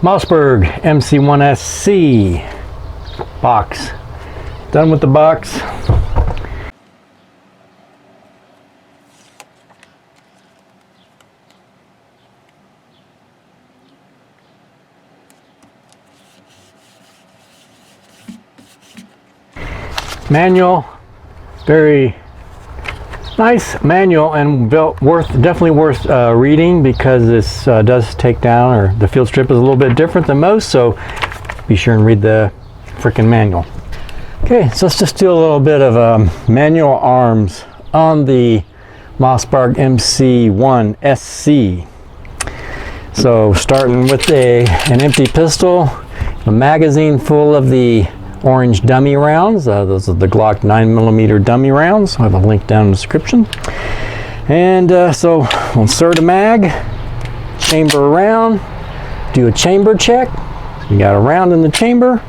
Mossberg MC1SC box. Done with the box. Manual, very nice manual, and definitely worth reading, because this does take down, or the field strip is a little bit different than most, so be sure and read the freaking manual. Okay, so let's just do a little bit of manual arms on the Mossberg MC1SC. So starting with an empty pistol, a magazine full of the orange dummy rounds. Those are the Glock 9mm dummy rounds. I have a link down in the description. And so we'll insert a mag, chamber a round, do a chamber check. You got a round in the chamber.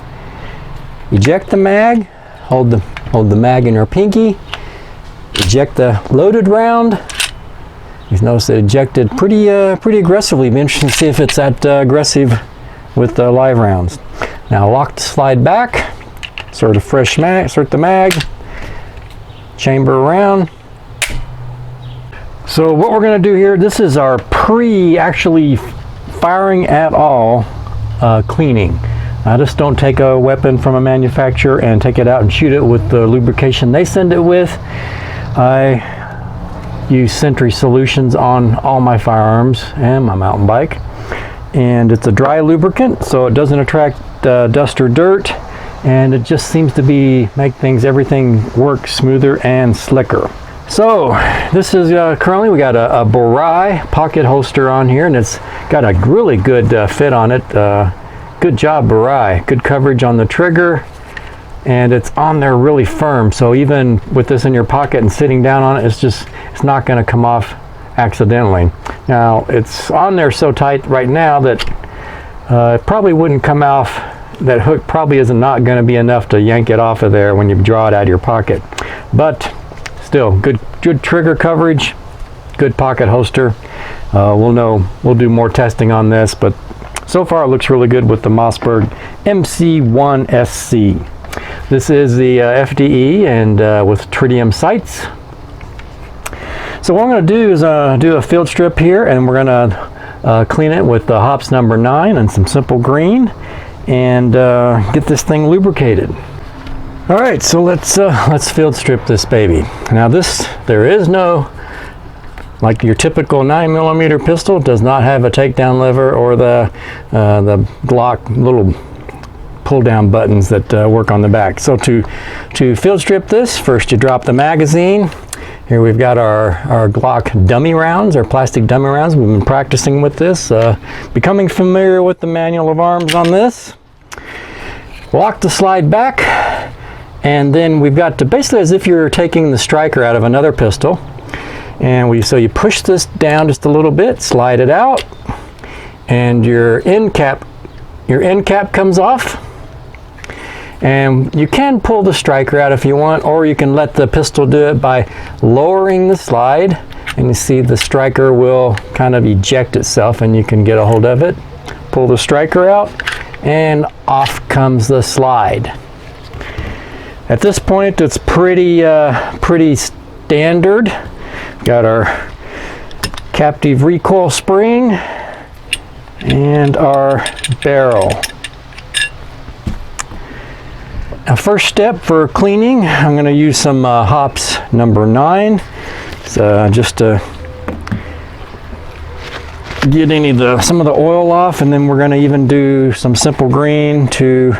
Eject the mag. Hold the mag in your pinky. Eject the loaded round. You've noticed it ejected pretty aggressively. Be interesting to see if it's that aggressive with the live rounds. Now lock the slide back. Insert a fresh mag, insert the mag, chamber around. So what we're going to do here, this is our actually firing at all cleaning. Just don't take a weapon from a manufacturer and take it out and shoot it with the lubrication they send it with. I use Sentry solutions on all my firearms and my mountain bike. And it's a dry lubricant, so it doesn't attract dust or dirt. And it just seems to make everything work smoother and slicker. So this is currently, we got a Boraii pocket holster on here, and it's got a really good fit on it. Good job, Boraii. Good coverage on the trigger, and it's on there really firm. So even with this in your pocket and sitting down on it, it's not going to come off accidentally. Now it's on there so tight right now that it probably wouldn't come off. That hook probably is not going to be enough to yank it off of there when you draw it out of your pocket. But still, good trigger coverage, good pocket holster. We'll do more testing on this, but so far it looks really good with the Mossberg MC1SC. This is the FDE and with Tritium sights. So what I'm going to do is do a field strip here, and we're going to clean it with the hops number 9 and some simple green, and get this thing lubricated. All right, so let's field strip this baby. Now there is no, like your typical 9mm pistol, does not have a takedown lever or the Glock little pull down buttons that work on the back. So to field strip this, first you drop the magazine. Here we've got our Glock dummy rounds, our plastic dummy rounds. We've been practicing with this, becoming familiar with the manual of arms on this. Lock the slide back, and then we've got to, basically as if you're taking the striker out of another pistol. And so you push this down just a little bit, slide it out, and your end cap comes off. And you can pull the striker out if you want, or you can let the pistol do it by lowering the slide, and you see the striker will kind of eject itself and you can get a hold of it. Pull the striker out and off comes the slide. At this point it's pretty standard. Got our captive recoil spring and our barrel. Now, first step for cleaning, I'm going to use some hops number 9. So just to get some of the oil off, and then we're going to even do some simple green to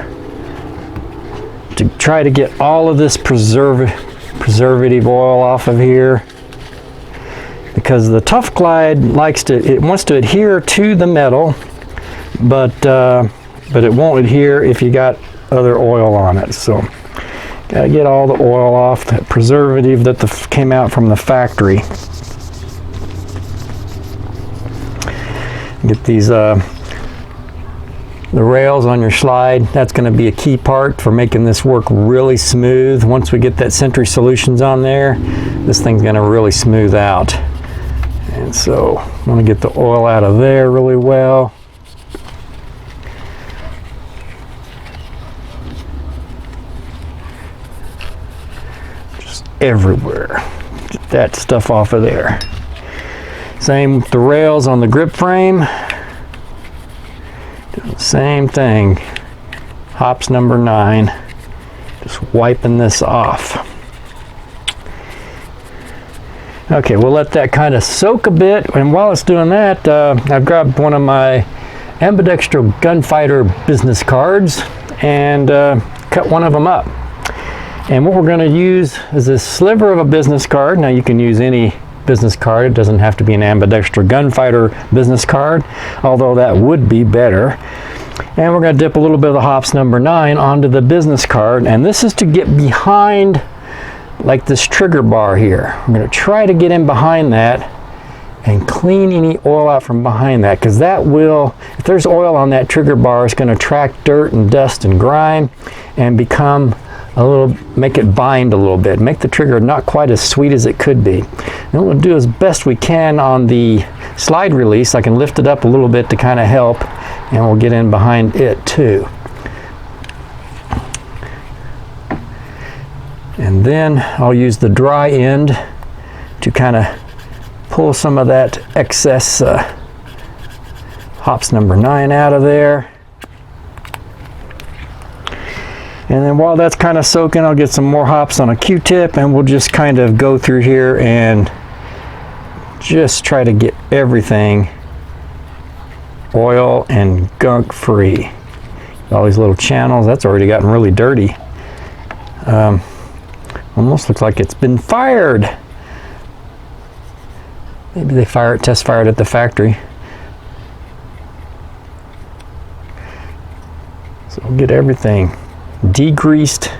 try to get all of this preservative oil off of here, because the Tuf-Glide wants to adhere to the metal, but it won't adhere if you got other oil on it. So gotta get all the oil off, that preservative that came out from the factory. Get these the rails on your slide. That's going to be a key part for making this work really smooth. Once we get that Sentry solutions on there, this thing's going to really smooth out. And so I'm going to get the oil out of there really well. everywhere. Get that stuff off of there. Same with the rails on the grip frame. Doing the same thing. Hops number 9. Just wiping this off. Okay, we'll let that kind of soak a bit, and while it's doing that, I've grabbed one of my ambidextrous gunfighter business cards and cut one of them up. And what we're going to use is this sliver of a business card. Now you can use any business card. It doesn't have to be an ambidextrous gunfighter business card, although that would be better. And we're going to dip a little bit of the hops number 9 onto the business card, and this is to get behind like this trigger bar here. I'm going to try to get in behind that and clean any oil out from behind that, because that will, if there's oil on that trigger bar, it's going to attract dirt and dust and grime and become a little, make it bind a little bit, make the trigger not quite as sweet as it could be. And we'll do as best we can on the slide release. I can lift it up a little bit to kind of help, and we'll get in behind it too. And then I'll use the dry end to kind of pull some of that excess hops number 9 out of there. And then while that's kind of soaking, I'll get some more hops on a Q-tip, and we'll just kind of go through here and just try to get everything oil and gunk free. All these little channels, that's already gotten really dirty. Almost looks like it's been fired. Maybe they test fired at the factory. So we'll get everything degreased,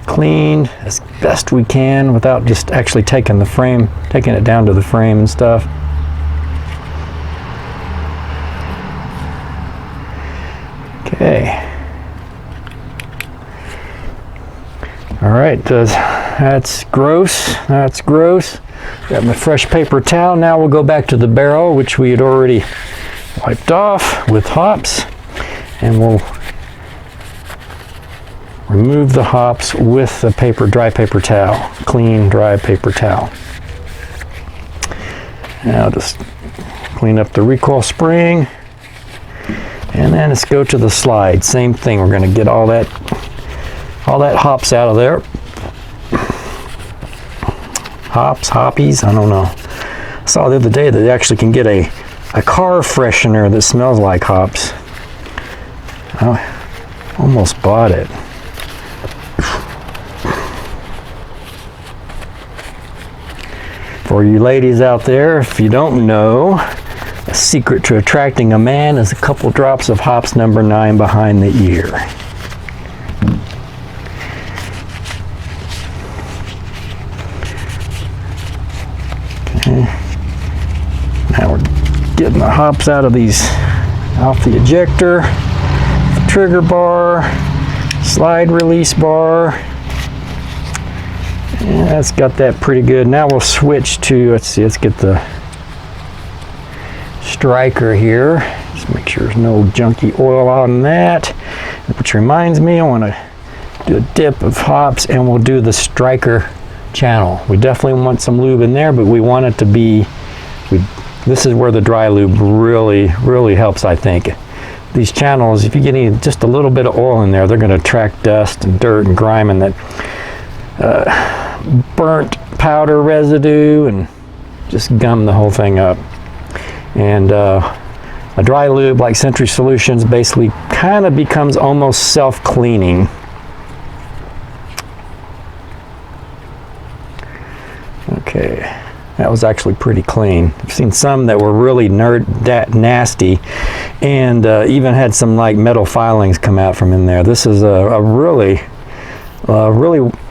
cleaned as best we can without just actually taking it down to the frame and stuff. Okay. All right, that's gross. That's gross. Got my fresh paper towel. Now we'll go back to the barrel, which we had already wiped off with hops, and we'll remove the hops with the dry paper towel, clean dry paper towel. Now just clean up the recoil spring, and then let's go to the slide. Same thing. We're going to get all that hops out of there. Hops, hoppies, I don't know. I saw the other day that they actually can get a car freshener that smells like hops. I almost bought it. For you ladies out there, if you don't know, a secret to attracting a man is a couple drops of hops number 9 behind the ear. Okay. Now we're getting the hops out of off the ejector, the trigger bar, slide release bar. Yeah, that's got that pretty good. Now we'll switch to, let's get the striker here. Just make sure there's no junky oil on that. Which reminds me, I want to do a dip of hops, and we'll do the striker channel. We definitely want some lube in there, but we want it to be, this is where the dry lube really helps, I think. These channels, if you get just a little bit of oil in there, they're going to attract dust and dirt and grime and that burnt powder residue, and just gum the whole thing up. And a dry lube like Sentry Solutions basically kind of becomes almost self-cleaning. Okay, that was actually pretty clean. I've seen some that were really nasty, and even had some like metal filings come out from in there. This is a really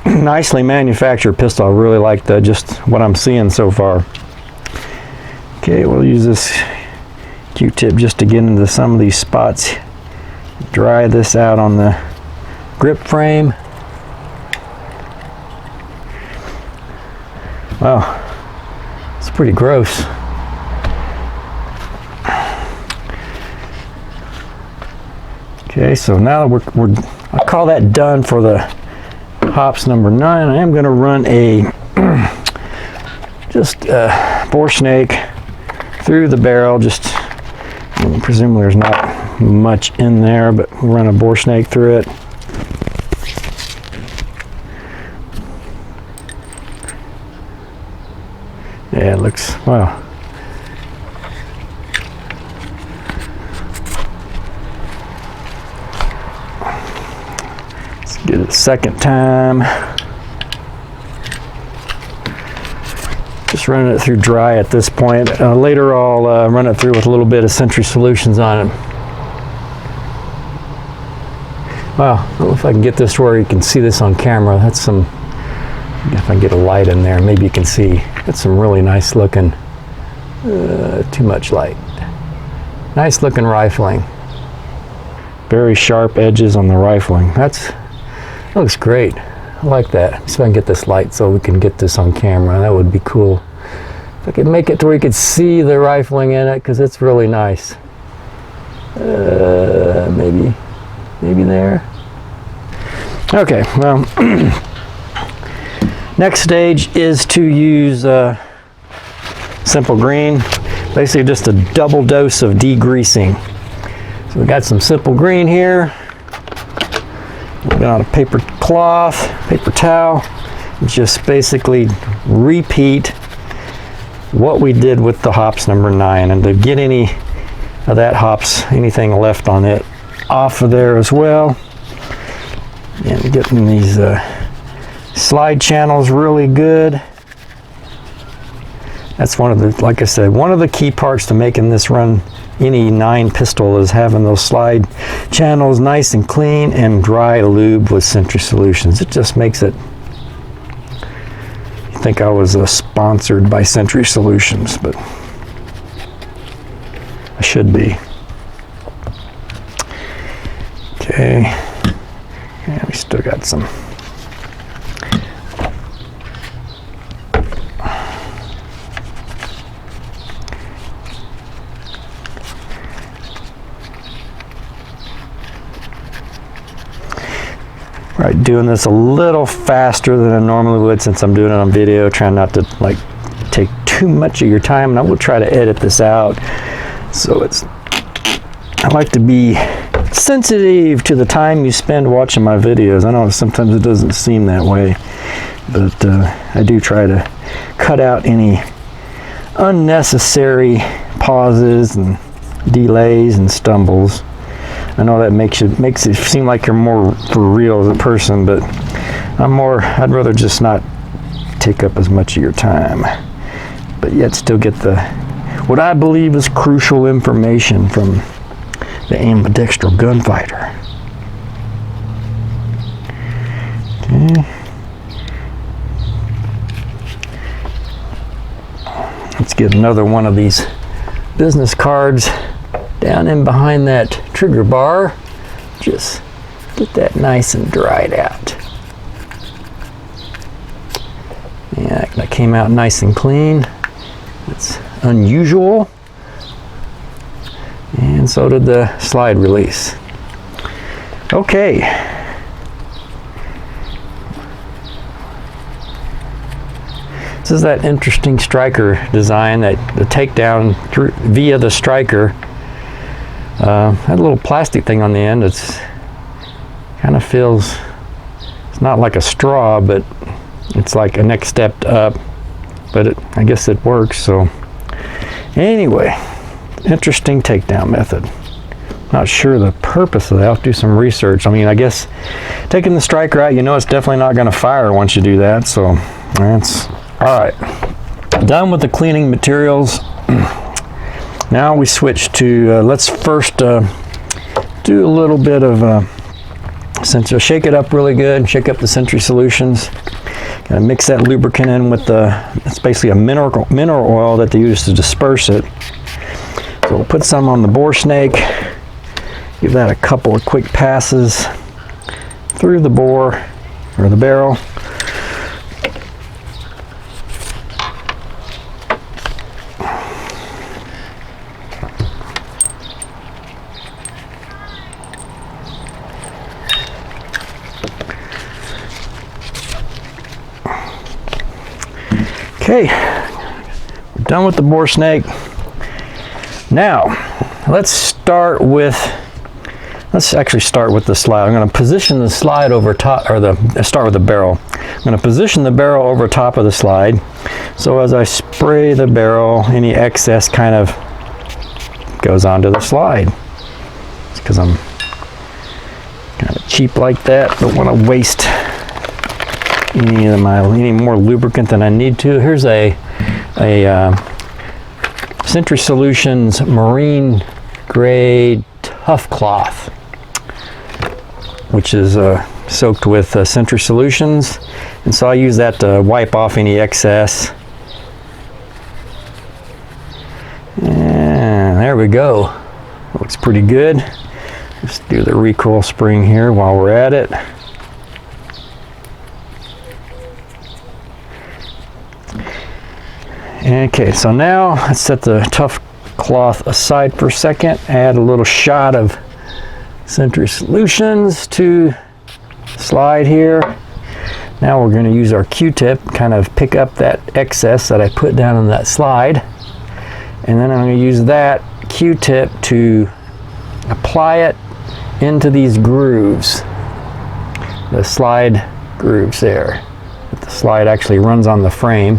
nicely manufactured pistol. I really like just what I'm seeing so far. Okay, we'll use this Q-tip just to get into some of these spots. Dry this out on the grip frame. Wow, it's pretty gross. Okay, so now I call that done for the hops number 9. I am going to run a just bore snake through the barrel. Just presumably there's not much in there, but we'll run a bore snake through it. Yeah, it looks, wow. Let's get it a second time. Just running it through dry at this point. Later I'll run it through with a little bit of Sentry Solutions on it. Wow, I don't know if I can get this to where you can see this on camera. That's some, if I can get a light in there, maybe you can see. That's some really nice looking, too much light. Nice looking rifling. Very sharp edges on the rifling. That looks great. I like that. See if I can get this light so we can get this on camera. That would be cool. If I could make it to where you could see the rifling in it, because it's really nice. Maybe there. Okay, well, next stage is to use simple green. Basically just a double dose of degreasing. So we got some simple green here. We got on a paper cloth, paper towel. Just basically repeat what we did with the hops number 9, and to get any of that hops, anything left on it, off of there as well. And getting these slide channels really good. That's one of the, like I said, one of the key parts to making this run any 9 pistol is having those slide channels nice and clean and dry lube with Sentry Solutions. It just makes it, I think I was sponsored by Sentry Solutions, but I should be. Okay, yeah, we still got some. Right, doing this a little faster than I normally would since I'm doing it on video, trying not to like take too much of your time, and I will try to edit this out. So it's, I like to be sensitive to the time you spend watching my videos. I know sometimes it doesn't seem that way, but I do try to cut out any unnecessary pauses and delays and stumbles. I know that makes it seem like you're more for real as a person, but I'd rather just not take up as much of your time, but yet still get what I believe is crucial information from the ambidextrous gunfighter. Okay. Let's get another one of these business cards down in behind that trigger bar. Just get that nice and dried out. Yeah, that came out nice and clean. It's unusual. And so did the slide release. Okay. This is that interesting striker design, that the takedown via the striker. That little plastic thing on the end, it's kind of feels, it's not like a straw, but it's like a next step up, but I guess it works. So anyway, interesting takedown method. Not sure the purpose of that. I'll have to do some research. I mean, I guess taking the striker out, you know it's definitely not going to fire once you do that. So that's all right. Done with the cleaning materials. Now we switch to, let's first do a little bit of shake it up really good, shake up the Sentry Solutions. Gonna mix that lubricant in with it's basically a mineral oil that they use to disperse it. So we'll put some on the bore snake, give that a couple of quick passes through the bore, or the barrel. Okay, we're done with the bore snake. Now, let's actually start with the slide. I'm going to position the slide over top, or start with the barrel. I'm going to position the barrel over top of the slide. So as I spray the barrel, any excess kind of goes onto the slide. It's because I'm kind of cheap like that. Don't want to waste any more lubricant than I need to. Here's a Sentry Solutions marine grade tough cloth, which is soaked with Sentry Solutions, and so I use that to wipe off any excess. And there we go. Looks pretty good. Let's do the recoil spring here while we're at it. Okay, so now let's set the tough cloth aside for a second. Add a little shot of Sentry Solutions to the slide here. Now we're going to use our Q-tip, kind of pick up that excess that I put down on that slide. And then I'm going to use that Q-tip to apply it into these grooves. The slide grooves there. The slide actually runs on the frame.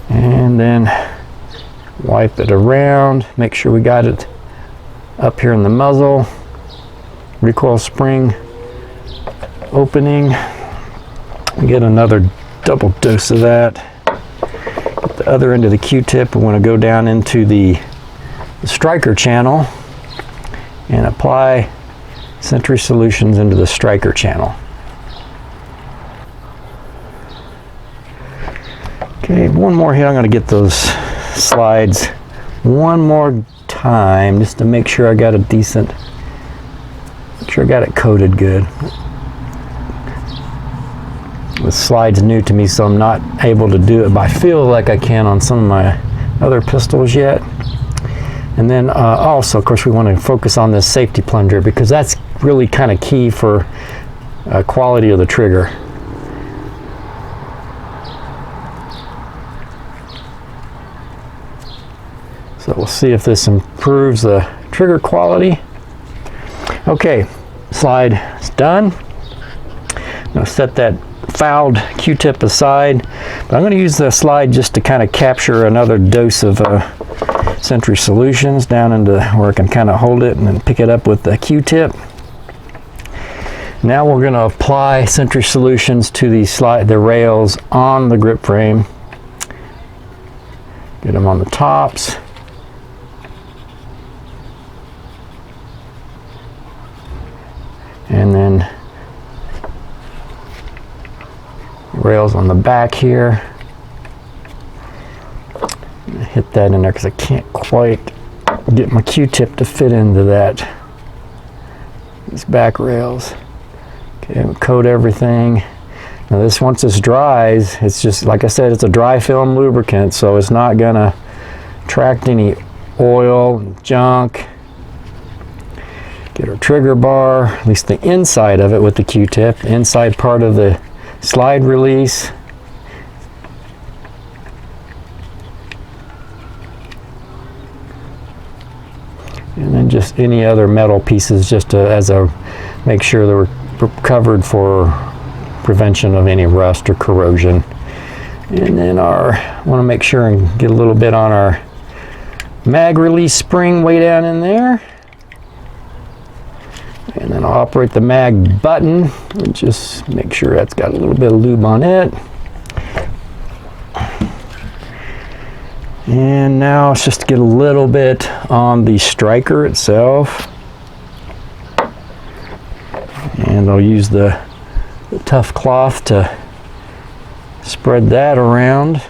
And then wipe it around, make sure we got it up here in the muzzle. Recoil spring opening. Get another double dose of that. At the other end of the Q-tip, we want to go down into the striker channel and apply Sentry Solutions into the striker channel. Okay, one more hit. I'm going to get those slides one more time just to make sure I got it coated good. The slide's new to me, so I'm not able to do it, but I feel like I can on some of my other pistols yet. And then also, of course, we want to focus on this safety plunger because that's really kind of key for quality of the trigger. So we'll see if this improves the trigger quality. Okay, slide is done. I'm going to set that fouled Q-tip aside, but I'm going to use the slide just to kind of capture another dose of Sentry Solutions down into where I can kind of hold it and then pick it up with the Q-tip. Now we're going to apply Sentry Solutions to the rails on the grip frame. Get them on the tops. And then rails on the back here. Hit that in there because I can't quite get my Q-tip to fit into these back rails. Okay, we'll coat everything. Now once this dries, it's just, like I said, it's a dry film lubricant, so it's not gonna attract any oil and junk. Get our trigger bar, at least the inside of it with the Q-tip, the inside part of the slide release. And then just any other metal pieces just to make sure that we're covered for prevention of any rust or corrosion. And then want to make sure and get a little bit on our mag release spring way down in there. And then I'll operate the mag button and just make sure that's got a little bit of lube on it. And now it's just to get a little bit on the striker itself. And I'll use the tough cloth to spread that around.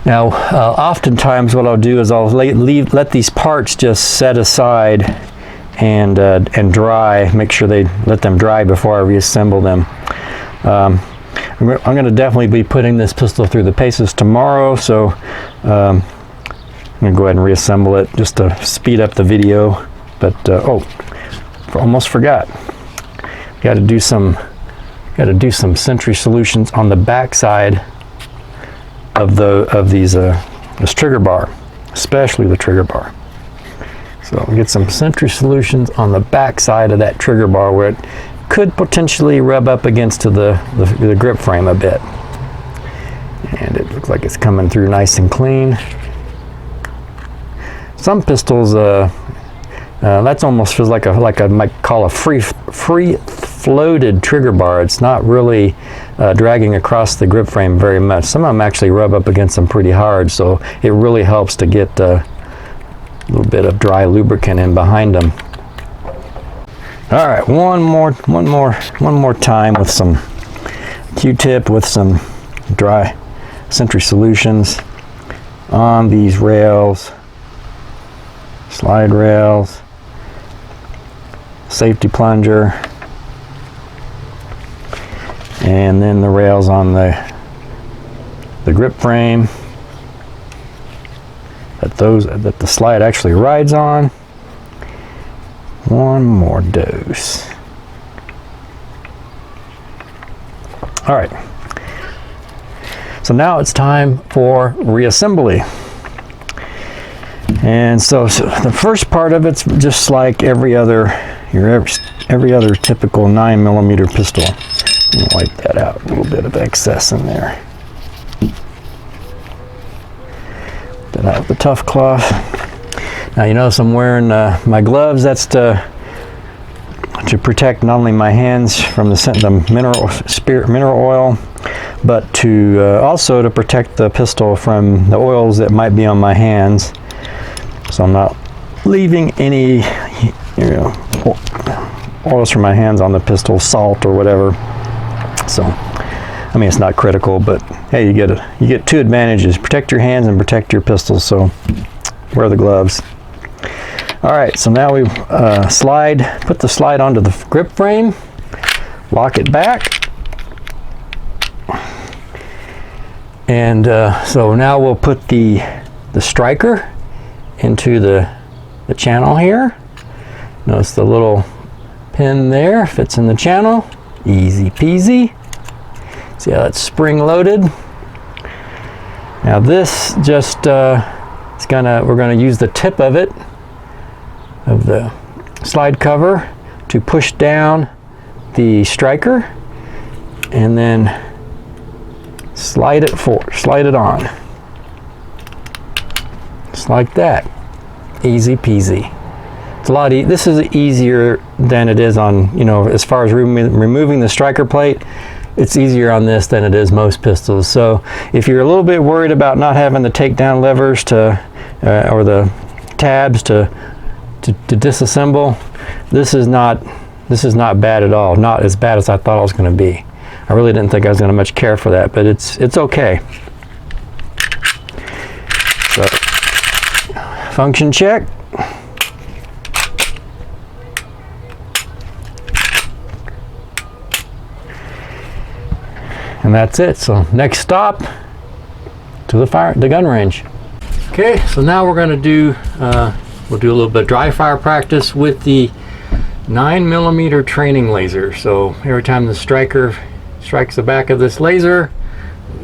Now, oftentimes what I'll do is I'll let these parts just set aside and dry. Make sure they let them dry before I reassemble them. I'm going to definitely be putting this pistol through the paces tomorrow, so I'm going to go ahead and reassemble it just to speed up the video. But oh, almost forgot. Got to do some Sentry solutions on the back side of this trigger bar, especially the trigger bar. So I'll get some Sentry solutions on the back side of that trigger bar where it could potentially rub up against the grip frame a bit. And it looks like it's coming through nice and clean. Some pistols, that's almost feels like I might call a free floated trigger bar. It's not really dragging across the grip frame very much. Some of them actually rub up against them pretty hard, so it really helps to get a little bit of dry lubricant in behind them. All right, one more time with some Q-tip with some dry Sentry solutions on these rails, slide rails, safety plunger, and then the rails on the grip frame that the slide actually rides on. One more dose. All right. So now it's time for reassembly. And so the first part of it's just like every other typical 9mm pistol. Wipe that out, a little bit of excess in there. That out with the tough cloth. Now you notice I'm wearing my gloves. That's to protect not only my hands from the mineral oil, but to also to protect the pistol from the oils that might be on my hands. So I'm not leaving any oils from my hands on the pistol, salt or whatever. So, I mean, it's not critical, but hey, you get two advantages: protect your hands and protect your pistols. So, wear the gloves. All right, so now we put the slide onto the grip frame, lock it back, and so now we'll put the striker into the channel here. Notice the little pin there fits in the channel. Easy peasy. See how it's spring loaded? Now this just we're gonna use the tip of it, of the slide cover, to push down the striker and then slide it on. Just like that. Easy peasy. It's a lot this is easier than it is on, as far as removing the striker plate. It's easier on this than it is most pistols. So if you're a little bit worried about not having the takedown levers or the tabs to disassemble, this is not bad at all. Not as bad as I thought it was going to be. I really didn't think I was going to much care for that, but it's okay. So function check. And that's it. So next stop to the gun range. Okay, so now we're going to do we'll do a little bit of dry fire practice with the 9mm training laser. So every time the striker strikes the back of this laser,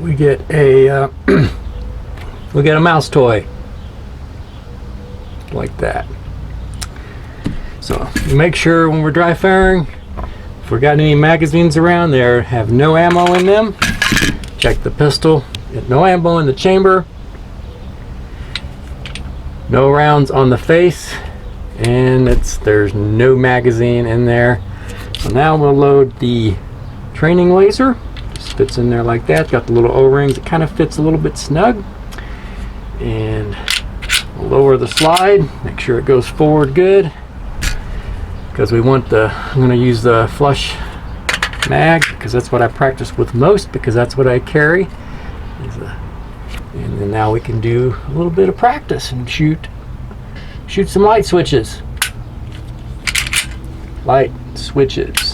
we get a mouse toy like that. So make sure when we're dry firing, if we got any magazines around there, have no ammo in them. Check the pistol, no ammo in the chamber, no rounds on the face, and there's no magazine in there. So now we'll load the training laser. Just fits in there like that. Got the little O-rings. It kind of fits a little bit snug. And we'll lower the slide. Make sure it goes forward good, because we want I'm going to use the flush mag, because that's what I practice with most, because that's what I carry. And then now we can do a little bit of practice and shoot some light switches. Light switches.